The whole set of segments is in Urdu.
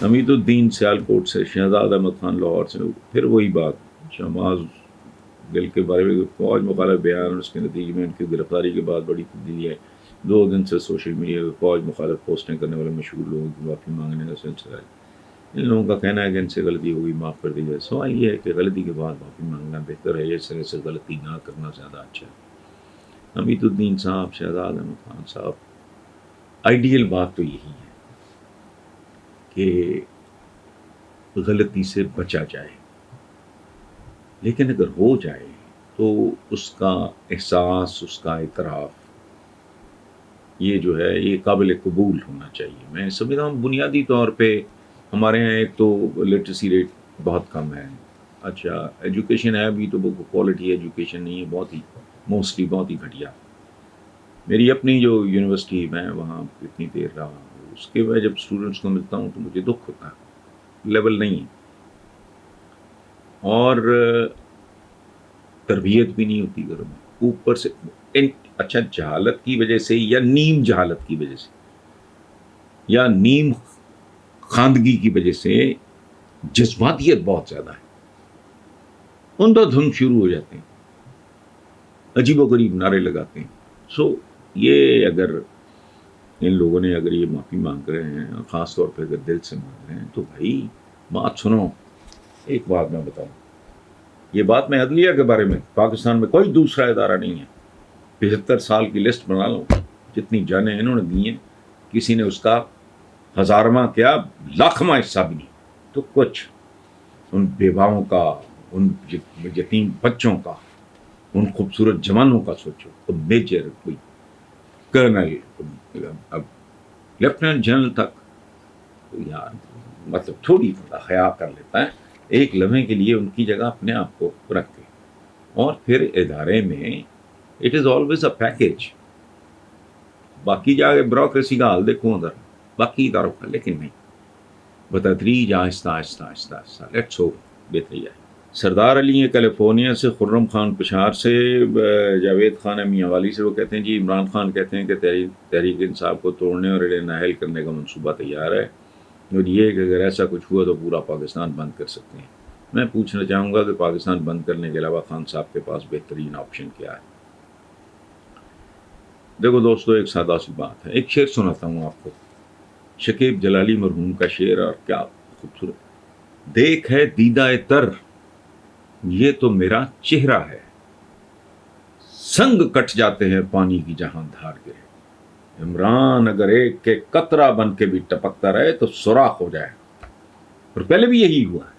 حمید الدین سیالکوٹ سے، شہزاد احمد خان لاہور سے، پھر وہی بات، شہباز گل کے بارے میں فوج مخالف بیان اور اس کے نتیجے میں ان کی گرفتاری کے بعد بڑی تبدیلی ہے. 2 دن سے سوشل میڈیا پہ فوج مخالف پوسٹیں کرنے والے مشہور لوگوں کی معافی مانگنے کا سلسلہ ہے. ان لوگوں کا کہنا ہے کہ ان سے غلطی ہوگی، معاف کر دی جائے. سوال یہ ہے کہ غلطی کے بعد معافی مانگنا بہتر ہے یا اس طرح سے غلطی نہ کرنا زیادہ اچھا ہے؟ حمید الدین صاحب، شہزاد احمد خان صاحب، آئیڈیل بات تو یہی ہے کہ غلطی سے بچا جائے، لیکن اگر ہو جائے تو اس کا احساس، اس کا اعتراف، یہ جو ہے یہ قابل قبول ہونا چاہیے. میں سمجھتا ہوں بنیادی طور پہ ہمارے یہاں ایک تو لٹریسی ریٹ بہت کم ہے. اچھا ایجوکیشن ہے بھی تو وہ کوالٹی ایجوکیشن نہیں ہے، بہت ہی موسٹلی بہت ہی گھٹیا. میری اپنی جو یونیورسٹی میں وہاں اتنی دیر رہا، اس کے بعد جب اسٹوڈنٹس کو ملتا ہوں تو مجھے دکھ ہوتا ہے، لیول نہیں ہے، اور تربیت بھی نہیں ہوتی گھروں میں. اوپر سے اچھا جہالت کی وجہ سے یا نیم جہالت کی وجہ سے یا نیم خواندگی کی وجہ سے جذباتیت بہت زیادہ ہے. ان دو دھن شروع ہو جاتے ہیں، عجیب و غریب نعرے لگاتے ہیں. سو یہ اگر ان لوگوں نے اگر یہ معافی مانگ رہے ہیں، خاص طور پہ اگر دل سے مانگ رہے ہیں، تو بھائی بات سنو. ایک بات میں بتاؤں، یہ بات میں عدلیہ کے بارے میں، پاکستان میں کوئی دوسرا ادارہ نہیں ہے. 75 سال کی لسٹ بنا لو، جتنی جانیں انہوں نے دی ہیں، کسی نے اس کا 1000واں کیا 1,00,000واں حصہ بھی نہیں. تو کچھ ان بیواؤں کا، ان یتیم بچوں کا، ان خوبصورت جوانوں کا سوچو. تو میجر، کوئی کرنل، اب لیفٹیننٹ جنرل تک، تو یار مطلب تھوڑی حیا کر لیتا ہے ایک لمحے کے لیے ان کی جگہ اپنے آپ کو رکھ کے. اور پھر ادارے میں it is always a package. باقی جا کے بیوروکریسی کا حال دیکھو ادھر، باقی اداروں کا، لیکن نہیں، بتدریج آہستہ آہستہ آہستہ آہستہ لیٹس ہوپ بہتری آئے. سردار علی ہیں کیلیفورنیا سے، خرم خان پشاور سے، جاوید خان ہے میاں والی سے. وہ کہتے ہیں جی عمران خان کہتے ہیں کہ تحریک انصاف کو توڑنے اور انہیں نااہل کرنے کا منصوبہ تیار ہے، اور یہ کہ اگر ایسا کچھ ہوا تو پورا پاکستان بند کر سکتے ہیں. میں پوچھنا چاہوں گا کہ پاکستان بند کرنے کے علاوہ خان صاحب کے پاس بہترین آپشن کیا ہے؟ دیکھو دوستو، ایک سادہ سی بات ہے. ایک شعر سناتا ہوں آپ کو، شکیب جلالی مرحوم کا شعر، اور کیا خوبصورت. دیکھ ہے دیدہ تر یہ تو میرا چہرہ ہے، سنگ کٹ جاتے ہیں پانی کی جہاں دھار گرے. عمران اگر ایک کے قطرہ بن کے بھی ٹپکتا رہے تو سوراخ ہو جائے. اور پہلے بھی یہی ہوا ہے.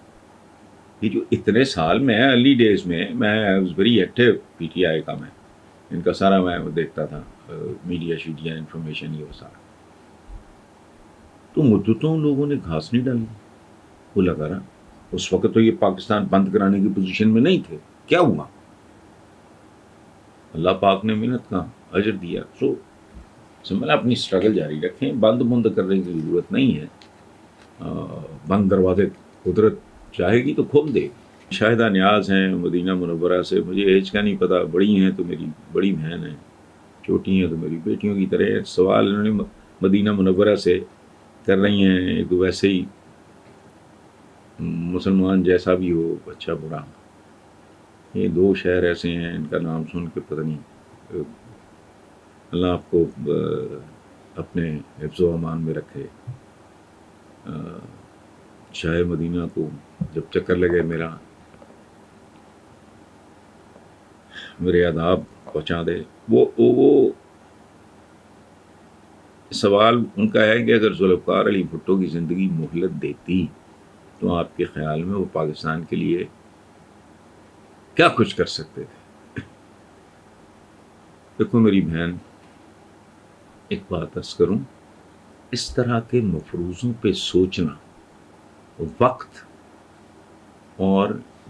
یہ جو اتنے سال میں ارلی ڈیز میں was very active P T I کا، میں ان کا سارا میں دیکھتا تھا، میڈیا شیڈیا انفارمیشن، یہ سارا. تو مدتوں لوگوں نے گھاس نہیں ڈالی، وہ لگا رہا. اس وقت تو یہ پاکستان بند کرانے کی پوزیشن میں نہیں تھے. کیا ہوا؟ اللہ پاک نے محنت کا اجر دیا. سو سمجھنا اپنی اسٹرگل جاری رکھیں، بند کرنے کی ضرورت نہیں ہے. بند دروازے قدرت چاہے گی تو کھول دے. شاہدہ نیاز ہیں مدینہ منورہ سے. مجھے ایج کا نہیں پتا، بڑی ہیں تو میری بڑی بہن ہیں، چھوٹی ہیں تو میری بیٹیوں کی طرح. سوال انہوں نے مدینہ منورہ سے کر رہی ہیں، ایک ویسے ہی مسلمان جیسا بھی ہو، اچھا برا. یہ 2 شہر ایسے ہیں ان کا نام سن کے پتہ نہیں، اللہ آپ کو اپنے حفظ و امان میں رکھے. شاہ مدینہ کو جب چکر لگے میرے آداب پہنچا دے. وہ سوال ان کا ہے کہ اگر ذوالفقار علی بھٹو کی زندگی مہلت دیتی تو آپ کے خیال میں وہ پاکستان کے لیے کیا کچھ کر سکتے تھے؟ دیکھو میری بہن، ایک بات عرض کروں، اس طرح کے مفروضوں پہ سوچنا وقت اور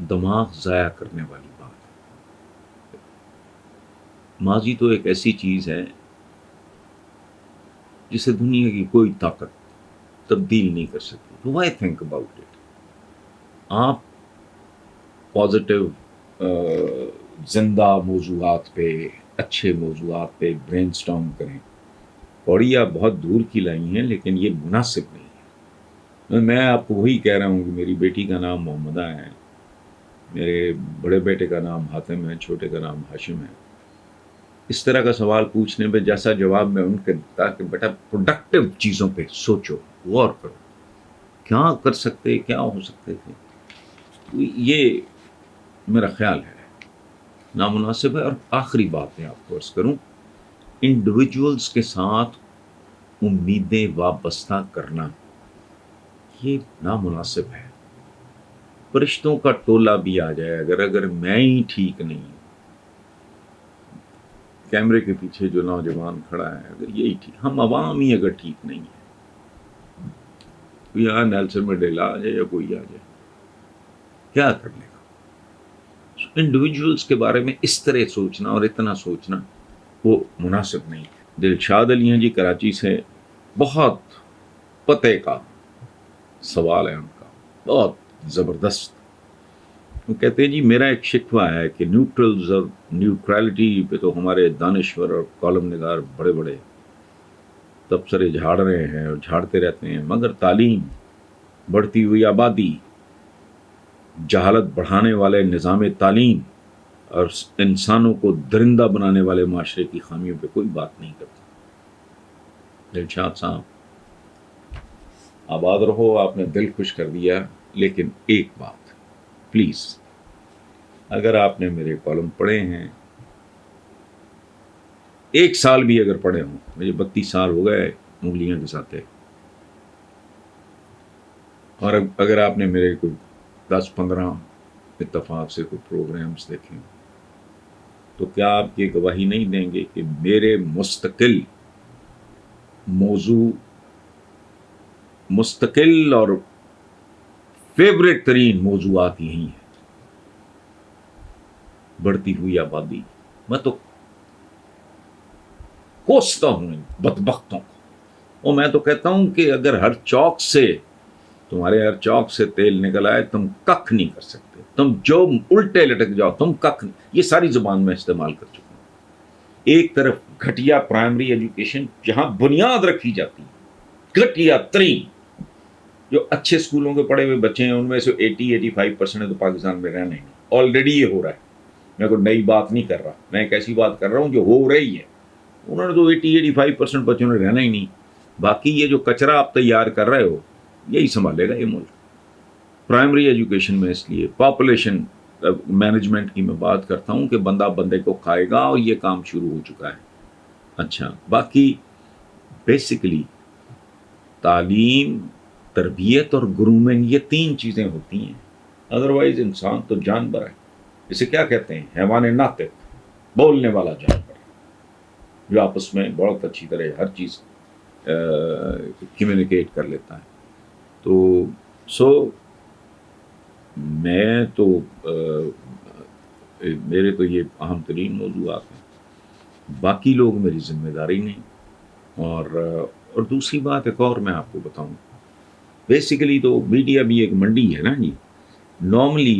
دماغ ضائع کرنے والی بات ہے. ماضی تو ایک ایسی چیز ہے جسے دنیا کی کوئی طاقت تبدیل نہیں کر سکتی. تو وائی تھنک اباؤٹ اٹ. آپ پازیٹیو زندہ موضوعات پہ، اچھے موضوعات پہ برین سٹارم کریں. پوڑی آپ بہت دور کی لائی ہیں لیکن یہ مناسب نہیں ہے. میں آپ کو وہی کہہ رہا ہوں کہ میری بیٹی کا نام محمدہ ہے، میرے بڑے بیٹے کا نام حاتم ہے، چھوٹے کا نام ہاشم ہے. اس طرح کا سوال پوچھنے پہ جیسا جواب میں ان کے دیتا کہ بیٹا پروڈکٹیو چیزوں پہ سوچو، غور کرو، کیا کر سکتے، کیا ہو سکتے تھے. تو یہ میرا خیال ہے نامناسب ہے. اور آخری بات میں آپ کو عرض کروں، انڈیویجولز کے ساتھ امیدیں وابستہ کرنا یہ نامناسب ہے. فرشتوں کا ٹولہ بھی آ جائے، اگر میں ہی ٹھیک نہیں ہوں، کیمرے کے پیچھے جو نوجوان کھڑا ہے اگر یہی ٹھیک، ہم عوام ہی اگر ٹھیک نہیں ہیں، تو یہاں نیلسن منڈیلا آ جائے یا کوئی آ جائے، کیا کر لے گا. انڈیویجولز کے بارے میں اس طرح سوچنا اور اتنا سوچنا وہ مناسب نہیں. دلشاد علی ہیں جی کراچی سے، بہت پتے کا سوال ہے ان کا، بہت زبردست. وہ کہتے ہیں جی میرا ایک شکوہ ہے کہ نیوٹرلز اور نیوٹرالٹی پہ تو ہمارے دانشور اور کالم نگار بڑے بڑے تبصرے جھاڑ رہے ہیں اور جھاڑتے رہتے ہیں، مگر تعلیم، بڑھتی ہوئی آبادی، جہالت بڑھانے والے نظام تعلیم اور انسانوں کو درندہ بنانے والے معاشرے کی خامیوں پہ کوئی بات نہیں کرتا. دلشاد صاحب آباد رہو، آپ نے دل خوش کر دیا. لیکن ایک بات پلیز، اگر آپ نے میرے کالم پڑھے ہیں، ایک سال بھی اگر پڑھے ہوں، مجھے 32 سال ہو گئے انگلیاں کے ساتھ، اور اگر آپ نے میرے کوئی 10-15 اتفاق سے کوئی پروگرامز دیکھیں، تو کیا آپ یہ گواہی نہیں دیں گے کہ میرے مستقل اور فیوریٹ ترین موضوعات یہی ہیں. بڑھتی ہوئی آبادی، میں تو کوستا ہوں ان بدبختوں کو، اور میں تو کہتا ہوں کہ اگر تمہارے ہر چوک سے تیل نکل آئے، تم ککھ نہیں کر سکتے، تم جو الٹے لٹک جاؤ تم ککھ نہیں. یہ ساری زبان میں استعمال کر چکا ہوں. ایک طرف گھٹیا پرائمری ایجوکیشن جہاں بنیاد رکھی جاتی ہے، گھٹیا ترین، جو اچھے اسکولوں کے پڑھے ہوئے بچے ہیں ان میں سے 80-85% تو پاکستان میں رہنا ہی نہیں. آلریڈی یہ ہو رہا ہے، میں کوئی نئی بات نہیں کر رہا، میں ایک ایسی بات کر رہا ہوں جو ہو رہی ہے. انہوں نے تو 80-85% بچوں نے رہنا ہی نہیں. باقی یہ جو کچرا آپ تیار کر رہے ہو یہی سنبھالے گا یہ ملک. پرائمری ایجوکیشن میں اس لیے پاپولیشن مینجمنٹ کی میں بات کرتا ہوں کہ بندہ بندے کو کھائے گا، اور یہ کام شروع ہو چکا ہے. اچھا، باقی بیسیکلی تعلیم، تربیت اور گرومنگ، یہ 3 چیزیں ہوتی ہیں. ادروائز انسان تو جانور ہے. اسے کیا کہتے ہیں؟ حیوان ناطق، بولنے والا جانور، جو آپس میں بہت اچھی طرح ہر چیز کمیونیکیٹ کر لیتا ہے. تو میں تو میرے تو یہ اہم ترین موضوعات ہیں. باقی لوگ میری ذمہ داری نہیں. اور دوسری بات ایک اور میں آپ کو بتاؤں، بیسیکلی تو میڈیا بھی ایک منڈی ہے نا جی. نارملی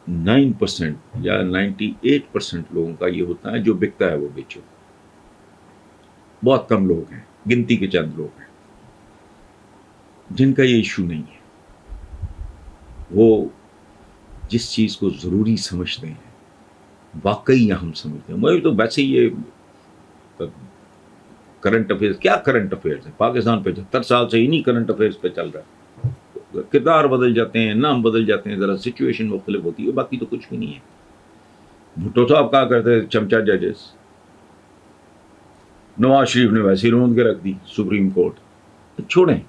99% یا 98% لوگوں کا یہ ہوتا ہے جو بکتا ہے وہ بیچو. بہت کم لوگ ہیں، گنتی کے چند لوگ ہیں جن کا یہ ایشو نہیں ہے. وہ جس چیز کو ضروری سمجھتے ہیں، واقعی اہم سمجھتے ہیں. مجھے تو ویسے ہی یہ کرنٹ افیئرس، کیا کرنٹ افیئرس ہے پاکستان پہ 75 سال سے انہی کرنٹ افیئرس پہ چل رہا ہے. کردار بدل جاتے ہیں، نام بدل جاتے ہیں، ذرا سچویشن مختلف ہوتی ہے، باقی تو کچھ بھی نہیں ہے. بھٹو صاحب کہا کرتے تھے چمچہ ججز، نواز شریف نے ویسے ہی روند کے رکھ دی سپریم کورٹ. چھوڑیں.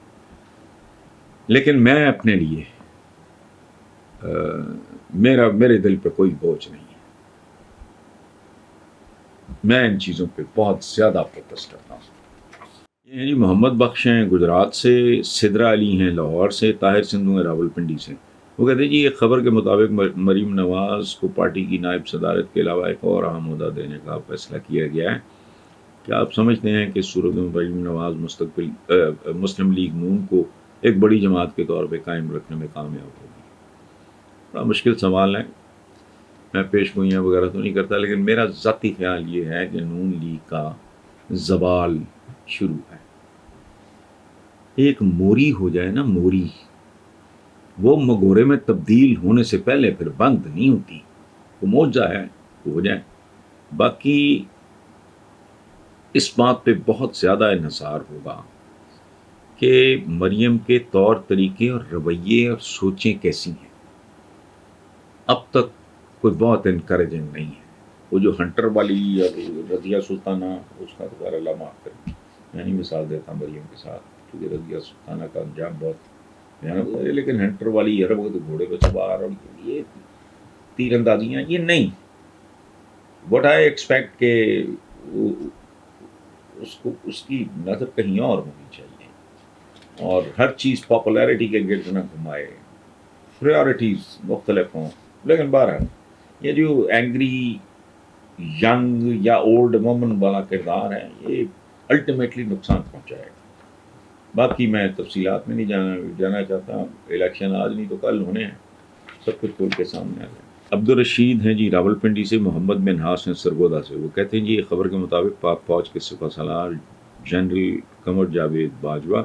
لیکن میں اپنے لیے میرے دل پہ کوئی بوجھ نہیں ہے. میں ان چیزوں پہ بہت زیادہ فوکس کرتا ہوں. یہ جی محمد بخش ہیں گجرات سے، سدرا علی ہیں لاہور سے، طاہر سندھو ہیں راول پنڈی سے. وہ کہتے ہیں جی ایک خبر کے مطابق مریم نواز کو پارٹی کی نائب صدارت کے علاوہ ایک اور اہم عہدہ دینے کا فیصلہ کیا گیا ہے. کیا آپ سمجھتے ہیں کہ اس صورت میں مریم نواز مسلم لیگ نون کو ایک بڑی جماعت کے طور پہ قائم رکھنے میں کامیاب ہوگی؟ بڑا مشکل سوال ہے. میں پیش گوئیاں وغیرہ تو نہیں کرتا، لیکن میرا ذاتی خیال یہ ہے کہ نون لیگ کا زوال شروع ہے. ایک موری ہو جائے نا، موری، وہ مگورے میں تبدیل ہونے سے پہلے پھر بند نہیں ہوتی. وہ معجزہ ہے، وہ ہو جائے. باقی اس بات پہ بہت زیادہ انحصار ہوگا کہ مریم کے طور طریقے اور رویے اور سوچیں کیسی ہیں. اب تک کوئی بہت انکریجنگ نہیں ہے. وہ جو ہنٹر والی رضیہ سلطانہ، اس کا تو خیر اللہ معاف کرے، میں نہیں مثال دیتا مریم کے ساتھ، کیونکہ رضیہ سلطانہ کا انجام بہت بھیانک ہے. لیکن ہنٹر والی ہر وقت گھوڑے پہ سوار اور یہ تیر اندازیاں، یہ نہیں. وٹ آئی ایکسپیکٹ کہ اس کو اس کی نظر کہیں اور ہونی چاہیے، اور ہر چیز پاپولیرٹی کے گرد نہ گھمائے، پریورٹیز مختلف ہوں. لیکن بہرحال یہ جو اینگری ینگ یا اولڈ وومن والا کردار ہے، یہ الٹیمیٹلی نقصان پہنچائے گا. باقی میں تفصیلات میں نہیں جانا چاہتا. الیکشن آج نہیں تو کل ہونے ہیں، سب کچھ کھول کے سامنے آ جائے. عبدالرشید ہیں جی راولپنڈی سے. محمد منہاس ہیں سرگودا سے. وہ کہتے ہیں جی، یہ خبر کے مطابق پاک فوج کے سپہ سالار general Qamar Javed Bajwa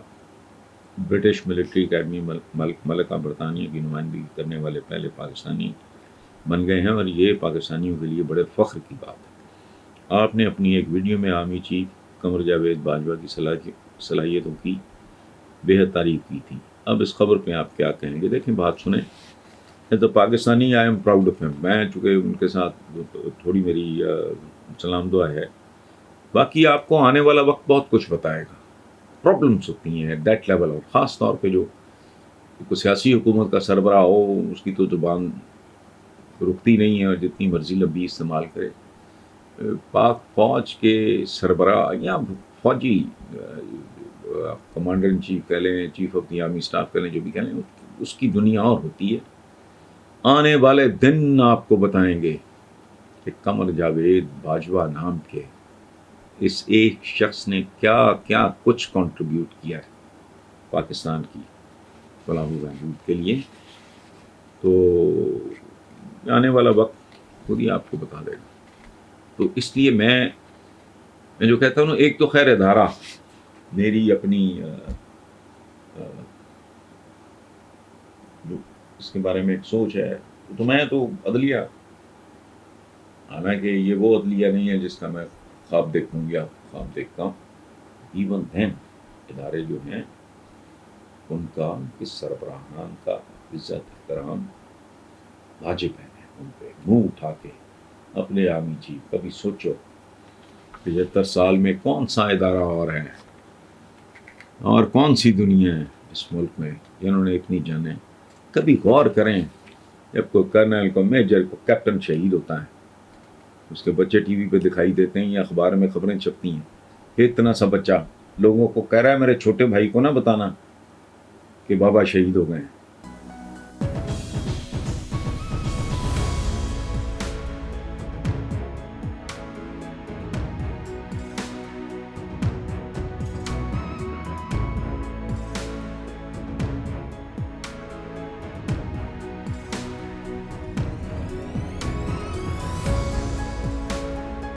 British military academy ملکہ برطانیہ کی نمائندگی کرنے والے پہلے پاکستانی بن گئے ہیں، اور یہ پاکستانیوں کے لیے بڑے فخر کی بات ہے. آپ نے اپنی ایک ویڈیو میں آرمی چیف قمر جاوید باجوہ کی صلاحیتوں کی بے حد تعریف کی تھی. اب اس خبر پہ آپ کیا کہیں گے؟ دیکھیں، بات سنیں. تو Pakistani I am proud of him. میں چونکہ ان کے ساتھ تھوڑی میری سلام دعا ہے. باقی آپ کو آنے والا وقت بہت کچھ بتائے گا. پرابلمس ہوتی ہیں دیٹ لیول، اور خاص طور پہ جو کوئی سیاسی حکومت کا سربراہ ہو، اس کی تو زبان رکتی نہیں ہے، اور جتنی مرضی لمبی استعمال کرے. پاک فوج کے سربراہ یا فوجی کمانڈر ان چیف کہہ لیں، chief of the army staff کہہ لیں، جو بھی کہہ لیں، اس کی دنیا اور ہوتی ہے. آنے والے دن آپ کو بتائیں گے کہ قمر جاوید باجوہ نام کے اس ایک شخص نے کیا کیا کچھ کنٹریبیوٹ کیا ہے پاکستان کی فلاح و بہبود کے لیے. تو آنے والا وقت خود ہی آپ کو بتا دے گا. تو اس لیے میں جو کہتا ہوں، ایک تو خیر ادارہ میری اپنی جو اس کے بارے میں ایک سوچ ہے. تو میں تو عدلیہ، حالانکہ یہ وہ عدلیہ نہیں ہے جس کا میں خواب دیکھوں یا خواب دیکھتا ہوں. ایون دین ادارے جو ہیں ان کا، ان کے سربراہان کا عزت احترام واجب ہے ان پہ. منہ اٹھا کے اپنے آرمی چیف، کبھی سوچو 75 سال میں کون سا ادارہ اور ہے اور کون سی دنیا ہے اس ملک میں جنہوں نے اتنی جانیں. کبھی غور کریں، جب کوئی کرنل کو میجر کو کیپٹن شہید ہوتا ہے، اس کے بچے ٹی وی پہ دکھائی دیتے ہیں یا اخبار میں خبریں چھپتی ہیں کہ اتنا سا بچہ لوگوں کو کہہ رہا ہے میرے چھوٹے بھائی کو نہ بتانا کہ بابا شہید ہو گئے ہیں.